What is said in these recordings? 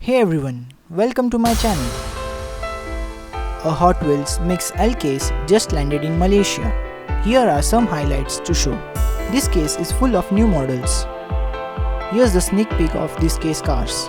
Hey everyone, welcome to my channel. A Hot Wheels Mix L case just landed in Malaysia. Here are some highlights to show. This case is full of new models. Here's the sneak peek of this case cars.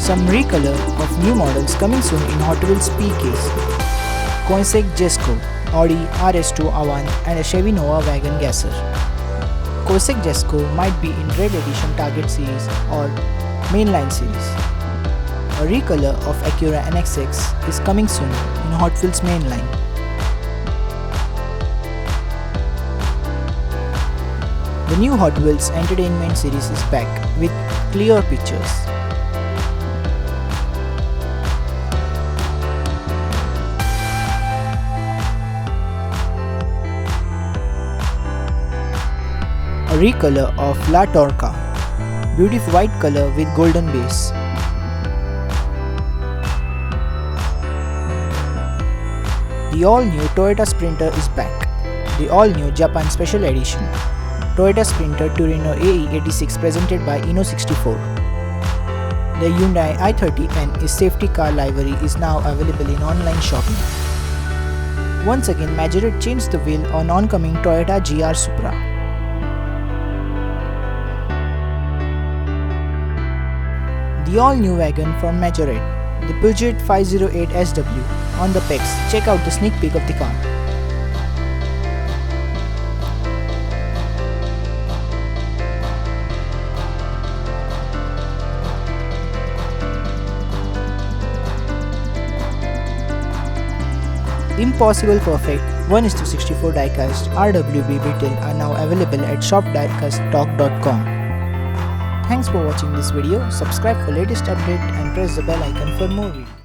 Some recolor of new models coming soon in Hot Wheels P case. Koenigsegg Jesko, Audi RS2 Avant and a Chevy Nova Wagon Gasser. Koenigsegg Jesko might be in Red Edition Target Series or Mainline Series. A recolor of Acura NSX is coming soon in Hot Wheels Mainline. The new Hot Wheels Entertainment Series is back with clear pictures. A recolor of La Torca, beautiful white color with golden base. The all-new Toyota Sprinter is back. The all-new Japan Special Edition Toyota Sprinter Trueno AE86 presented by Inno64. The Hyundai I30N is safety car livery is now available in online shopping. Once again, Majorette changed the wheel on oncoming Toyota GR Supra. The all-new wagon from Majorette, the Peugeot 508 SW. On the pecs, check out the sneak peek of the car. Impossible Perfect 1:64 diecast RWB Beetle are now available at shop.diecasttalk.com. Thanks for watching this video, subscribe for latest update and press the bell icon for more videos.